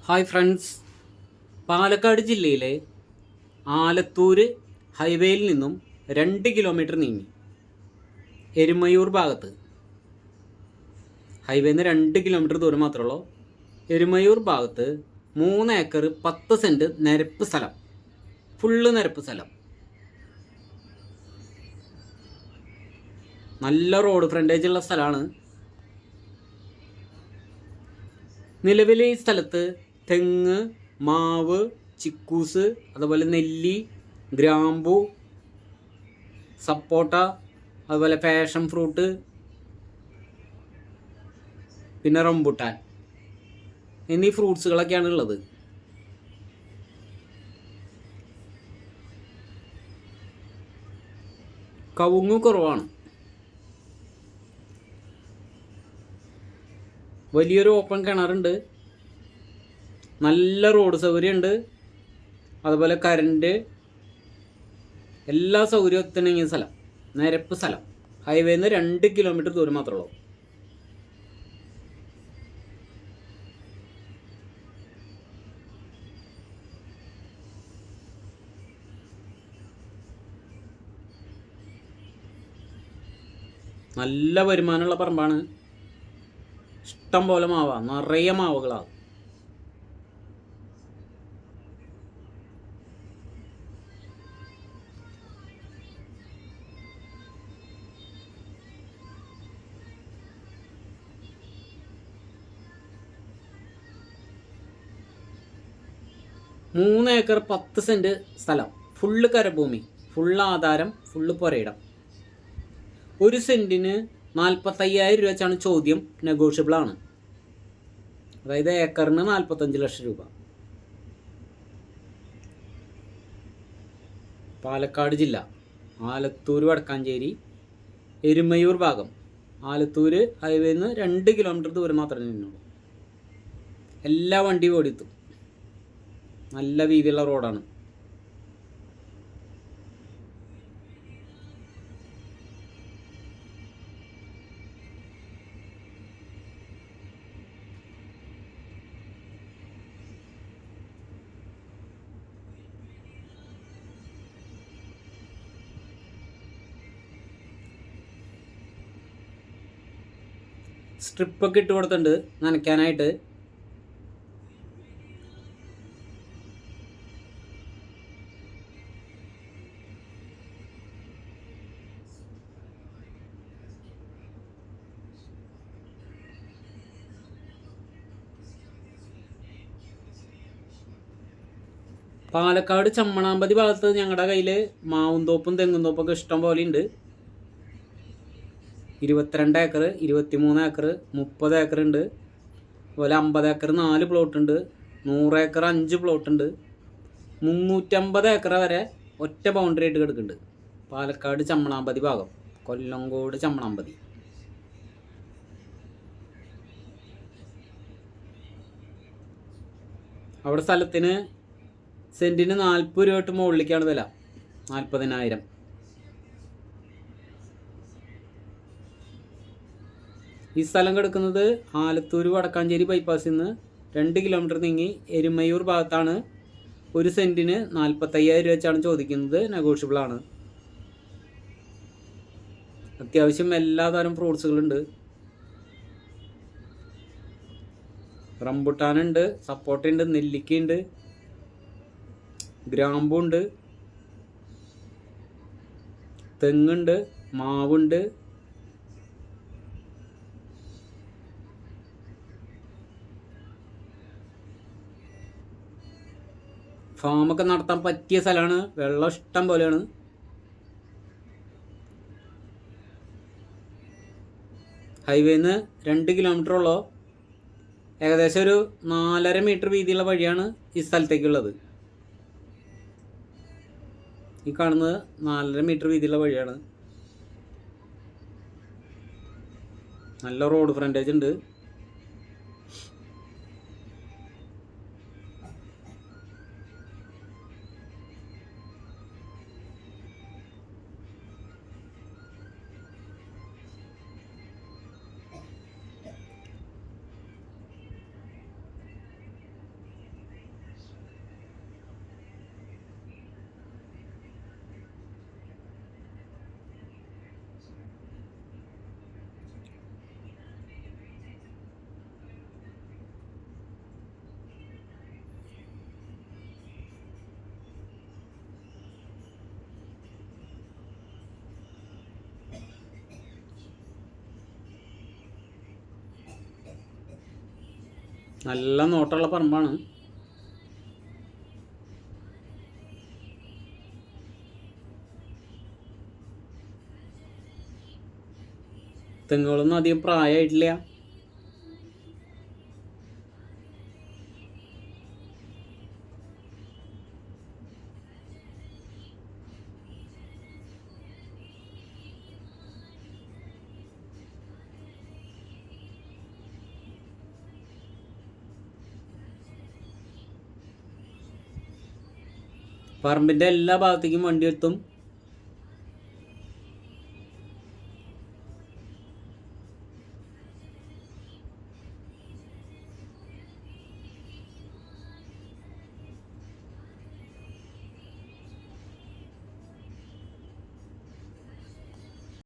Hi friends, Palakkad ജില്ലയിലെ ആലത്തൂർ ഹൈവേയിൽ നിന്നും 2 കിലോമീറ്റർ നീങ്ങി എരുമയൂർ ഭാഗത്ത്, ഹൈവേന്ന് 2 കിലോമീറ്റർ ദൂരം മാത്രമേ ഉള്ളൂ. എരുമയൂർ ഭാഗത്ത് 3 ഏക്കർ 10 സെൻറ്റ് നിരപ്പ് സ്ഥലം, ഫുള്ള് നിരപ്പ് സ്ഥലം, നല്ല റോഡ് ഫ്രണ്ടേജ് ഉള്ള സ്ഥലമാണ്. നിലവിൽ ഈ സ്ഥലത്ത് തെങ്ങ്, മാവ്, ചിക്കൂസ്, അതുപോലെ നെല്ലി, ഗ്രാമ്പു, സപ്പോട്ട, അതുപോലെ പാഷൻ ഫ്രൂട്ട്, പിന്നെ റംബുട്ടാൻ എന്നീ ഫ്രൂട്ട്സുകളൊക്കെയാണ് ഉള്ളത്. കവുങ്ങ് കുറവാണ്. വലിയൊരു ഓപ്പൺ കിണറുണ്ട്, നല്ല റോഡ് സൗകര്യമുണ്ട്, അതുപോലെ കറണ്ട്, എല്ലാ സൗകര്യവും എത്തണമെങ്കിൽ സ്ഥലം, നിരപ്പ് സ്ഥലം, ഹൈവേന്ന് 2 കിലോമീറ്റർ ദൂരം മാത്രമേ ഉള്ളൂ. നല്ല വരുമാനമുള്ള പറമ്പാണ്. ഇഷ്ടം പോലെ മാവാ, നിറയെ മാവുകളാണ്. മൂന്ന് ഏക്കർ 10 സെൻറ്റ് സ്ഥലം, ഫുള്ള് കരഭൂമി, ഫുള്ള് ആധാരം, ഫുള്ള് പുരയിടം. 1 സെൻറ്റിന് 45,000 രൂപ വെച്ചാണ് ചോദ്യം. നെഗോഷ്യബിൾ ആണ്. അതായത് ഏക്കറിന് 45 ലക്ഷം രൂപ. പാലക്കാട് ജില്ല, ആലത്തൂർ വടക്കാഞ്ചേരി, എരുമയൂർ ഭാഗം. ആലത്തൂർ ഹൈവേന്ന് 2 കിലോമീറ്റർ ദൂരം മാത്രമേ നിന്നുള്ളൂ. എല്ലാ വണ്ടിയും ഓടിയെത്തും. നല്ല വീതിയുള്ള റോഡാണ്. സ്ട്രിപ്പൊക്കെ ഇട്ട് കൊടുത്തിട്ടുണ്ട് നനയ്ക്കാനായിട്ട്. പാലക്കാട് ചമ്മണാമ്പതി ഭാഗത്ത് ഞങ്ങളുടെ കയ്യിൽ മാവും തോപ്പും തെങ്ങും തോപ്പൊക്കെ ഇഷ്ടം പോലെ ഉണ്ട്. 22 ഏക്കർ, 23 ഏക്കർ, 30 ഏക്കർ ഉണ്ട്. അതുപോലെ 50 ഏക്കർ 4 പ്ലോട്ട് ഉണ്ട്. 100 ഏക്കർ 5 പ്ലോട്ട് ഉണ്ട്. 350 ഏക്കർ വരെ ഒറ്റ ബൗണ്ടറി ആയിട്ട് കിടക്കുന്നുണ്ട്. പാലക്കാട് ചമ്മണാമ്പതി ഭാഗം, കൊല്ലങ്കോട് ചമ്മണാമ്പതി. അവിടെ സ്ഥലത്തിന് സെൻറ്റിന് 40 രൂപ തൊട്ട് മുകളിലേക്കാണ് വില. 40,000. ഈ സ്ഥലം കിടക്കുന്നത് ആലത്തൂർ വടക്കാഞ്ചേരി ബൈപ്പാസിൽ നിന്ന് 2 കിലോമീറ്റർ നീങ്ങി എരുമയൂർ ഭാഗത്താണ്. 1 സെൻറ്റിന് 45,000 രൂപ വെച്ചാണ് ചോദിക്കുന്നത്. നെഗോഷ്യബിൾ ആണ്. അത്യാവശ്യം എല്ലാതരം ഫ്രൂട്ട്സുകളുണ്ട്. റംബുട്ടാനുണ്ട്, സപ്പോട്ടയുണ്ട്, നെല്ലിക്കയുണ്ട്, ഗ്രാമ്പുണ്ട്, തെങ്ങുണ്ട്, മാവുണ്ട്. ഫാമൊക്കെ നടത്താൻ പറ്റിയ സ്ഥലമാണ്. വെള്ളം ഇഷ്ടം പോലെയാണ്. ഹൈവേന്ന് 2 കിലോമീറ്റർ ഉള്ളൂ. ഏകദേശം ഒരു 4.5 മീറ്റർ വീതിയുള്ള വഴിയാണ് ഈ സ്ഥലത്തേക്കുള്ളത്. ഈ കാണുന്നത് 4.5 മീറ്റർ വീതിയുള്ള വഴിയാണ്. നല്ല റോഡ് ഫ്രണ്ടേജ് ഉണ്ട്. നല്ല നോട്ടമുള്ള പറമ്പാണ്. തെങ്ങുകളൊന്നും അധികം പ്രായമായിട്ടില്ല. പറമ്പിൻ്റെ എല്ലാ ഭാഗത്തേക്കും വണ്ടി എത്തും.